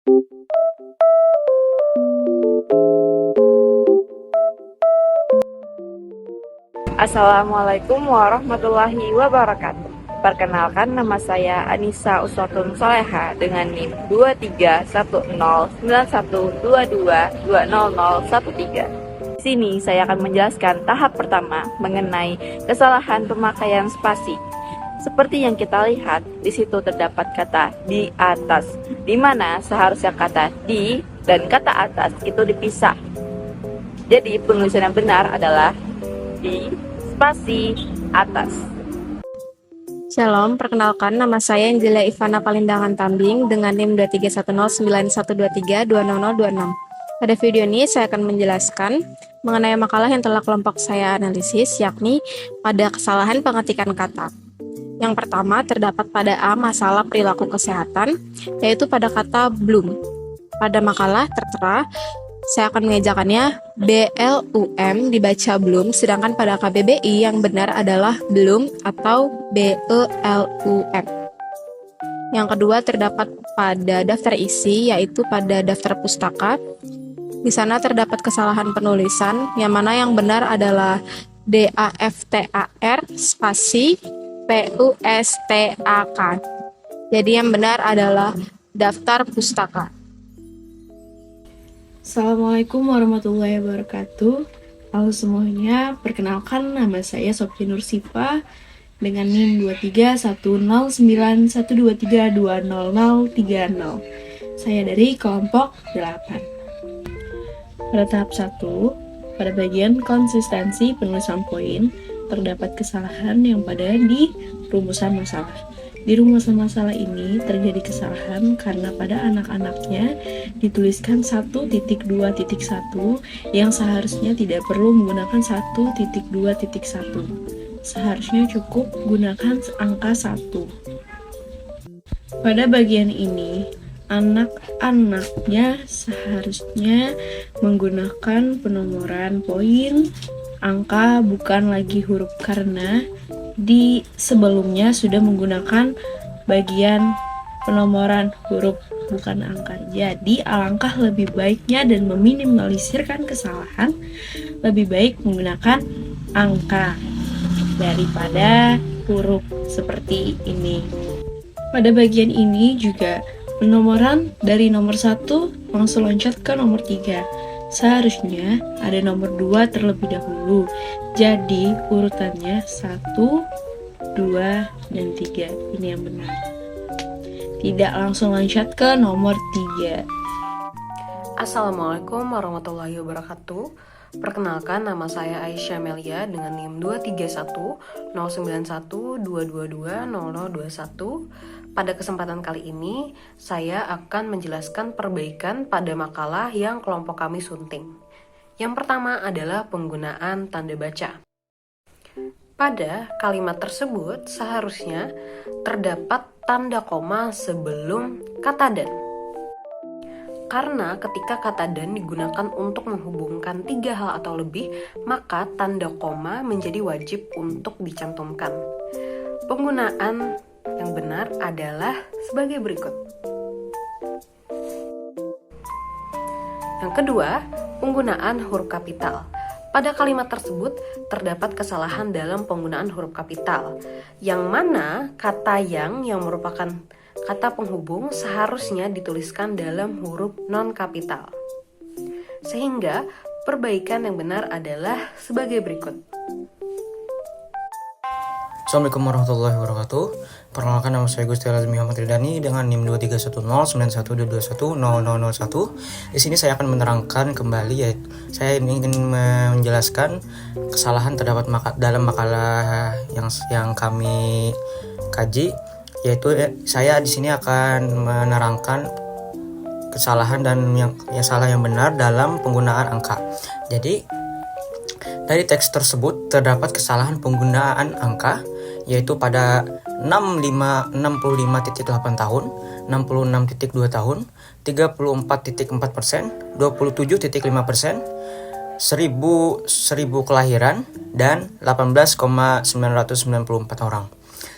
Assalamualaikum warahmatullahi wabarakatuh. Perkenalkan, nama saya Anissa Uswatun Soleha dengan NIM 23109122200013. Di sini saya akan menjelaskan tahap pertama mengenai kesalahan pemakaian spasi. Seperti yang kita lihat, di situ terdapat kata di atas, di mana seharusnya kata di dan kata atas itu dipisah. Jadi penulisan yang benar adalah di spasi atas. Shalom, perkenalkan nama saya Angelia Ivana Palindangan Tambing dengan NIM 23109123200026. Pada video ini saya akan menjelaskan mengenai makalah yang telah kelompok saya analisis, yakni pada kesalahan pengetikan kata. Yang pertama terdapat pada A, masalah perilaku kesehatan, yaitu pada kata belum. Pada makalah tertera saya akan mengejakannya BLUM dibaca belum, sedangkan pada KBBI yang benar adalah belum atau BELUM. Yang kedua terdapat pada daftar isi, yaitu pada daftar pustaka. Di sana terdapat kesalahan penulisan, yang mana yang benar adalah DAFTAR spasi PUSTAK. Jadi yang benar adalah daftar pustaka. Assalamualaikum warahmatullahi wabarakatuh. Halo semuanya, perkenalkan nama saya Sofia Nur Sifa dengan NIM 23109123200030. Saya dari kelompok 8. Pada tahap 1, pada bagian konsistensi penulisan poin, terdapat kesalahan yang pada di rumusan masalah. Di rumusan masalah ini terjadi kesalahan karena pada anak-anaknya dituliskan 1.2.1 yang seharusnya tidak perlu menggunakan 1.2.1. Seharusnya cukup gunakan angka 1. Pada bagian ini, anak-anaknya seharusnya menggunakan penomoran poin angka bukan lagi huruf karena di sebelumnya sudah menggunakan bagian penomoran huruf bukan angka. Jadi alangkah lebih baiknya dan meminimalisirkan kesalahan, lebih baik menggunakan angka daripada huruf seperti ini. Pada bagian ini juga penomoran dari nomor 1 langsung loncat ke nomor 3. Seharusnya ada nomor 2 terlebih dahulu. Jadi urutannya 1, 2, dan 3. Ini yang benar. Tidak langsung loncat ke nomor 3. Assalamualaikum warahmatullahi wabarakatuh. Perkenalkan, nama saya Aisyah Melia dengan NIM 23109122200021. Pada kesempatan kali ini, saya akan menjelaskan perbaikan pada makalah yang kelompok kami sunting. Yang pertama adalah penggunaan tanda baca. Pada kalimat tersebut, seharusnya terdapat tanda koma sebelum kata dan. Karena ketika kata dan digunakan untuk menghubungkan 3 hal atau lebih, maka tanda koma menjadi wajib untuk dicantumkan. Penggunaan yang benar adalah sebagai berikut. Yang kedua, penggunaan huruf kapital. Pada kalimat tersebut terdapat kesalahan dalam penggunaan huruf kapital, yang mana kata yang merupakan kata penghubung seharusnya dituliskan dalam huruf non-kapital. Sehingga perbaikan yang benar adalah sebagai berikut. Assalamualaikum warahmatullahi wabarakatuh. Perkenalkan, nama saya Gusti Lazmi Ahmad Ridani dengan NIM 23109122200001. Di sini saya akan menerangkan kembali, yaitu saya ingin menjelaskan kesalahan terdapat dalam makalah yang kami kaji, yaitu saya di sini akan menerangkan kesalahan dan yang salah yang benar dalam penggunaan angka. Jadi dari teks tersebut terdapat kesalahan penggunaan angka, yaitu pada 65.8 tahun, 66.2 tahun, 34.4%, 27.5%, 1000 kelahiran, dan 18,994 orang.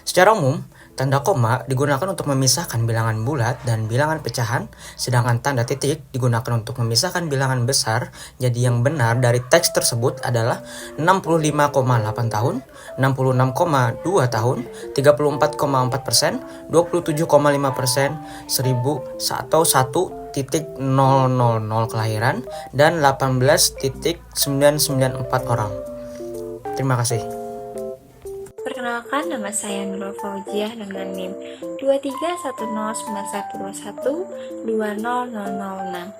Secara umum, Tanda koma digunakan untuk memisahkan bilangan bulat dan bilangan pecahan, sedangkan tanda titik digunakan untuk memisahkan bilangan besar. Jadi yang benar dari teks tersebut adalah 65,8 tahun, 66,2 tahun, 34,4%, 27,5%, 1000 atau 1,000 kelahiran, dan 18,994 orang. Terima kasih. Perkenalkan, nama saya Nurul Fauziah dengan NIM 23109121200006.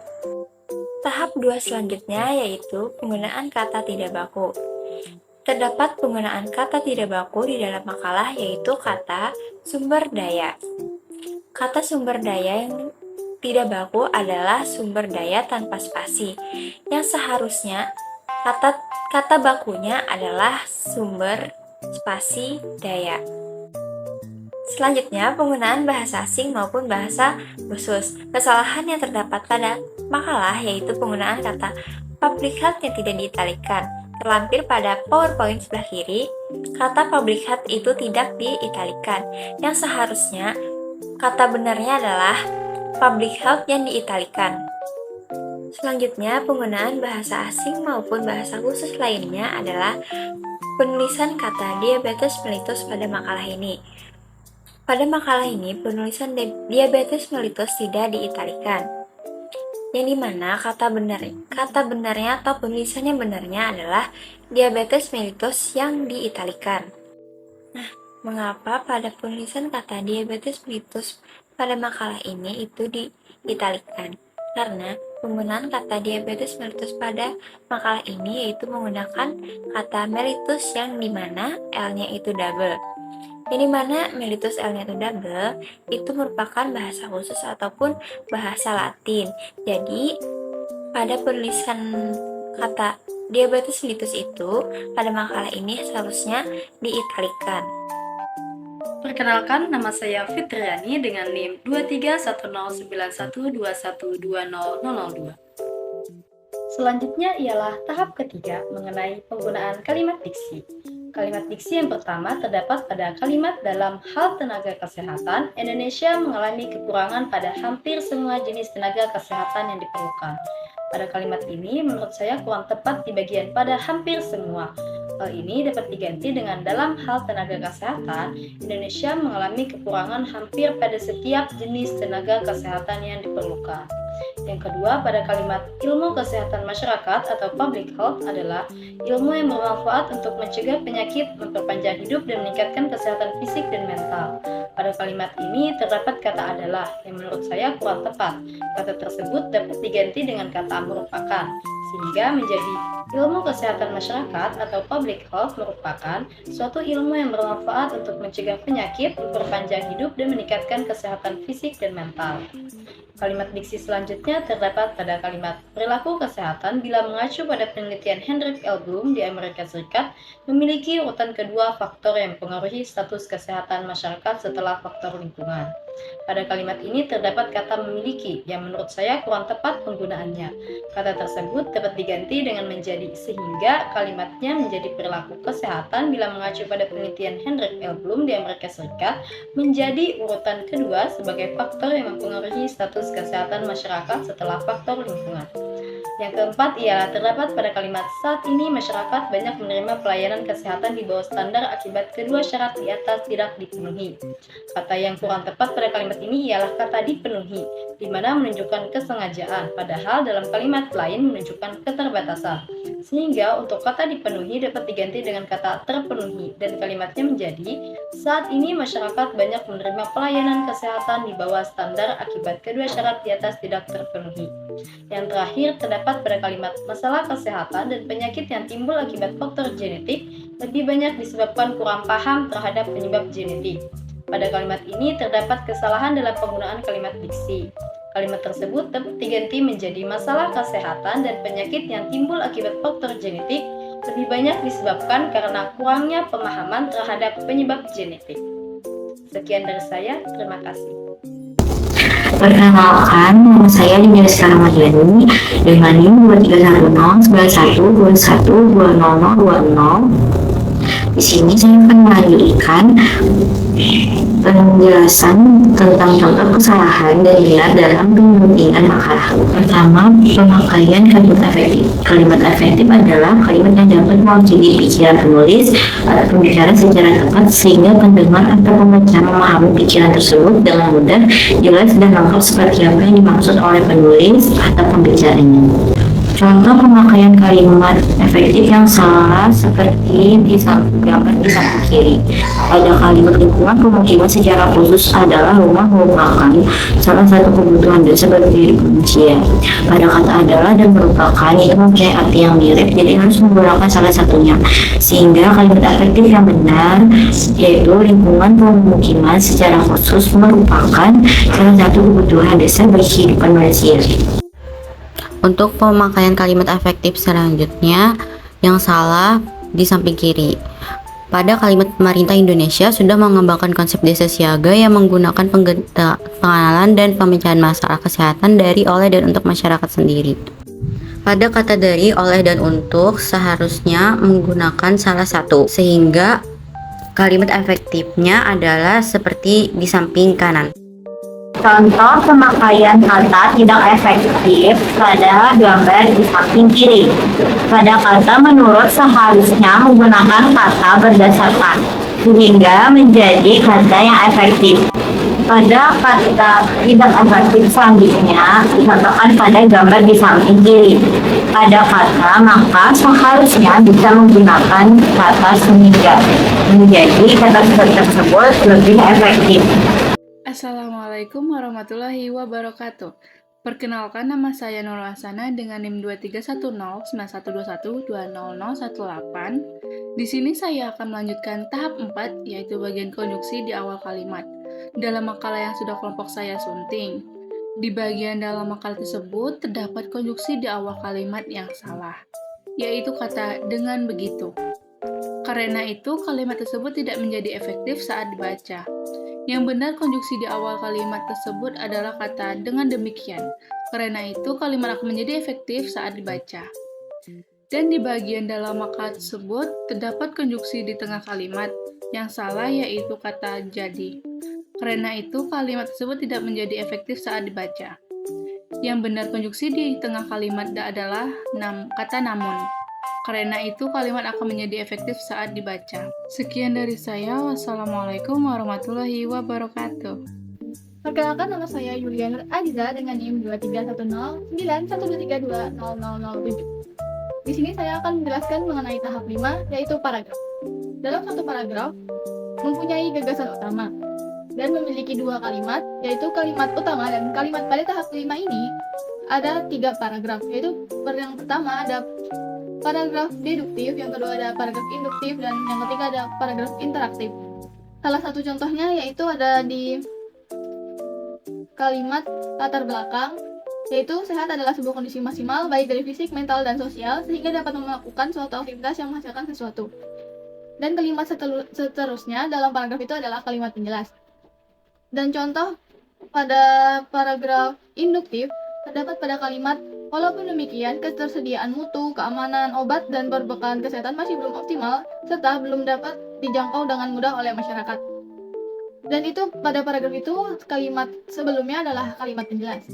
Tahap 2 selanjutnya yaitu penggunaan kata tidak baku. Terdapat penggunaan kata tidak baku di dalam makalah yaitu kata sumber daya. Kata sumber daya yang tidak baku adalah sumber daya tanpa spasi, yang seharusnya kata bakunya adalah sumber spasi daya. Selanjutnya, penggunaan bahasa asing maupun bahasa khusus. Kesalahan yang terdapat pada makalah yaitu penggunaan kata public health yang tidak diitalikan. Terlampir pada PowerPoint sebelah kiri, kata public health itu tidak diitalikan, yang seharusnya kata benarnya adalah public health yang diitalikan. Selanjutnya, penggunaan bahasa asing maupun bahasa khusus lainnya adalah penulisan kata diabetes mellitus pada makalah ini. Pada makalah ini, penulisan diabetes mellitus tidak diitalikan, yang dimana kata benarnya atau penulisan yang benarnya adalah diabetes mellitus yang diitalikan. Nah, mengapa pada penulisan kata diabetes mellitus pada makalah ini itu diitalikan? Karena penggunaan kata diabetes mellitus pada makalah ini yaitu menggunakan kata mellitus yang dimana L-nya itu double. Yang dimana mellitus L-nya itu double itu merupakan bahasa khusus ataupun bahasa Latin. Jadi pada penulisan kata diabetes mellitus itu pada makalah ini seharusnya diitalikan. Perkenalkan, nama saya Fitriani dengan NIM 23109121200002. Selanjutnya ialah tahap ketiga mengenai penggunaan kalimat diksi. Kalimat diksi yang pertama terdapat pada kalimat dalam hal tenaga kesehatan, Indonesia mengalami kekurangan pada hampir semua jenis tenaga kesehatan yang diperlukan. Pada kalimat ini menurut saya kurang tepat di bagian pada hampir semua. Hal ini dapat diganti dengan dalam hal tenaga kesehatan, Indonesia mengalami kekurangan hampir pada setiap jenis tenaga kesehatan yang diperlukan. Yang kedua, pada kalimat ilmu kesehatan masyarakat atau public health adalah ilmu yang bermanfaat untuk mencegah penyakit, memperpanjang hidup, dan meningkatkan kesehatan fisik dan mental. Pada kalimat ini terdapat kata adalah yang menurut saya kurang tepat. Kata tersebut dapat diganti dengan kata merupakan, sehingga menjadi ilmu kesehatan masyarakat atau public health merupakan suatu ilmu yang bermanfaat untuk mencegah penyakit, memperpanjang hidup, dan meningkatkan kesehatan fisik dan mental. Kalimat diksi selanjutnya terdapat pada kalimat perilaku kesehatan bila mengacu pada penelitian Hendrik L. Bloom di Amerika Serikat memiliki urutan kedua faktor yang mempengaruhi status kesehatan masyarakat setelah faktor lingkungan. Pada kalimat ini terdapat kata memiliki yang menurut saya kurang tepat penggunaannya. Kata tersebut dapat diganti dengan menjadi sehingga kalimatnya menjadi perilaku kesehatan bila mengacu pada penelitian Hendrik L. Bloom di Amerika Serikat menjadi urutan kedua sebagai faktor yang mempengaruhi status kesehatan masyarakat setelah faktor lingkungan. Yang keempat ialah terdapat pada kalimat saat ini masyarakat banyak menerima pelayanan kesehatan di bawah standar akibat kedua syarat di atas tidak dipenuhi. Kata yang kurang tepat pada kalimat ini ialah kata dipenuhi, di mana menunjukkan kesengajaan, padahal dalam kalimat lain menunjukkan keterbatasan. Sehingga untuk kata dipenuhi dapat diganti dengan kata terpenuhi dan kalimatnya menjadi saat ini masyarakat banyak menerima pelayanan kesehatan di bawah standar akibat kedua syarat di atas tidak terpenuhi. Yang terakhir terdapat pada kalimat masalah kesehatan dan penyakit yang timbul akibat faktor genetik lebih banyak disebabkan kurang paham terhadap penyebab genetik. Pada kalimat ini terdapat kesalahan dalam penggunaan kalimat diksi. Kalimat tersebut dapat diganti menjadi masalah kesehatan dan penyakit yang timbul akibat faktor genetik lebih banyak disebabkan karena kurangnya pemahaman terhadap penyebab genetik. Sekian dari saya, terima kasih. Perkenalkan, nama saya Dinda Sekarang Madani dengan NIM 23109121200020. Di sini saya akan melanjutkan penjelasan tentang contoh kesalahan dan benar dalam pengertian makalah. Pertama, pemakaian kalimat efektif. Kalimat efektif adalah kalimat yang dapat mewakili pikiran penulis atau pembicara secara tepat sehingga pendengar atau pembaca memahami pikiran tersebut dengan mudah, jelas, dan lengkap seperti apa yang dimaksud oleh penulis atau pembicaranya. Contoh pemakaian kalimat efektif yang salah seperti gambar di samping kiri. Pada kalimat lingkungan, pemukiman secara khusus adalah rumah merupakan salah satu kebutuhan dasar bagi diri manusia. Pada kata adalah dan merupakan itu mempunyai arti yang mirip, jadi harus menggunakan salah satunya. Sehingga kalimat efektif yang benar yaitu lingkungan pemukiman secara khusus merupakan salah satu kebutuhan dasar bagi kehidupan manusia. Untuk pemakaian kalimat efektif selanjutnya, yang salah di samping kiri. Pada kalimat pemerintah Indonesia sudah mengembangkan konsep desa siaga yang menggunakan pengenalan dan pemecahan masalah kesehatan dari, oleh, dan untuk masyarakat sendiri. Pada kata dari, oleh, dan untuk seharusnya menggunakan salah satu, sehingga kalimat efektifnya adalah seperti di samping kanan. Contoh pemakaian kata tidak efektif pada gambar di samping kiri. Pada kata menurut seharusnya menggunakan kata berdasarkan, sehingga menjadi kata yang efektif. Pada kata tidak efektif selanjutnya dicontohkan pada gambar di samping kiri. Pada kata maka seharusnya bisa menggunakan kata sehingga, menjadi kata tersebut lebih efektif. Assalamualaikum warahmatullahi wabarakatuh. Perkenalkan, nama saya Nurul Hasana dengan NIM 23109121200018. Di sini saya akan melanjutkan tahap 4, yaitu bagian konjuksi di awal kalimat. Dalam makalah yang sudah kelompok saya sunting, di bagian dalam makalah tersebut terdapat konjuksi di awal kalimat yang salah, yaitu kata dengan begitu. Karena itu, kalimat tersebut tidak menjadi efektif saat dibaca. Yang benar konjuksi di awal kalimat tersebut adalah kata dengan demikian. Karena itu, kalimat akan menjadi efektif saat dibaca. Dan di bagian dalam makalah tersebut terdapat konjuksi di tengah kalimat yang salah, yaitu kata jadi. Karena itu, kalimat tersebut tidak menjadi efektif saat dibaca. Yang benar konjuksi di tengah kalimat adalah kata namun. Karena itu, kalimat akan menjadi efektif saat dibaca. Sekian dari saya. Wassalamualaikum warahmatullahi wabarakatuh. Perkenalkan, nama saya Yuliana Aziza dengan NIM 23109123200007. Di sini saya akan menjelaskan mengenai tahap 5, yaitu paragraf. Dalam satu paragraf, mempunyai gagasan utama dan memiliki dua kalimat, yaitu kalimat utama dan kalimat. Pada tahap 5 ini ada 3 paragraf, yaitu yang pertama ada paragraf deduktif, yang kedua ada paragraf induktif, dan yang ketiga ada paragraf interaktif. Salah satu contohnya yaitu ada di kalimat latar belakang, yaitu sehat adalah sebuah kondisi maksimal baik dari fisik, mental, dan sosial sehingga dapat melakukan suatu aktivitas yang menghasilkan sesuatu. Dan kalimat seterusnya dalam paragraf itu adalah kalimat penjelas. Dan contoh pada paragraf induktif terdapat pada kalimat walaupun demikian, ketersediaan mutu, keamanan, obat, dan perbekalan kesehatan masih belum optimal, serta belum dapat dijangkau dengan mudah oleh masyarakat. Dan itu pada paragraf itu, kalimat sebelumnya adalah kalimat penjelas.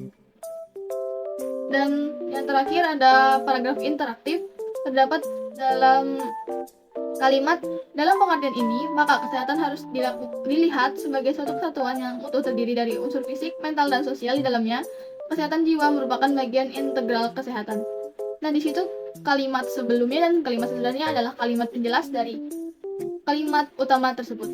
Dan yang terakhir ada paragraf interaktif, terdapat dalam kalimat, dalam pengertian ini, maka kesehatan harus dilihat sebagai suatu kesatuan yang utuh terdiri dari unsur fisik, mental, dan sosial di dalamnya. Kesehatan jiwa merupakan bagian integral kesehatan. Nah, di situ kalimat sebelumnya dan kalimat sesudahnya adalah kalimat penjelas dari kalimat utama tersebut.